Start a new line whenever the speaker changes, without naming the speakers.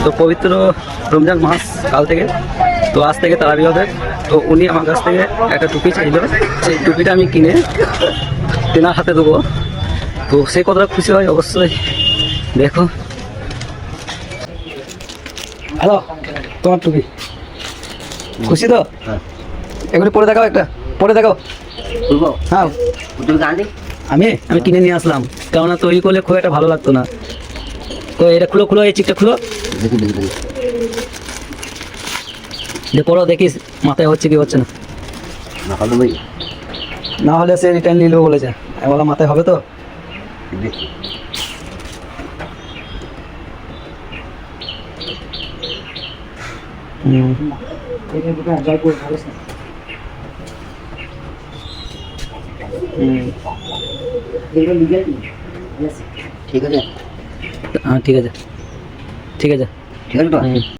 তো পবিত্র রমজান মাস কাল থেকে, তো আজ থেকে তারাবি হবে। তো উনি আমার কাছ থেকে একটা টুপি চাইল, সেই টুপিটা আমি কিনে তেনার হাতে দেবো। তো সে কতটা খুশি হয় অবশ্যই দেখো। হ্যালো, তোমার টুপি খুশি তো? এগুলি পরে দেখাও, একটা পরে দেখাও। হ্যাঁ, আমি আমি কিনে নিয়ে আসলাম, কেননা তৈরি করলে খুব একটা ভালো লাগতো না। তো এটা খুলো খুলো, এই চিকটা খুলো, যে পড়ো দেখিস মাথায় হচ্ছে কি হচ্ছে না। না হলে সে রিটার্ন নিল বলেছে, আমি বললাম মাথায় হবে তো। ঠিক আছে, হ্যাঁ ঠিক আছে, ঠিক আছে, ঠিক আছে।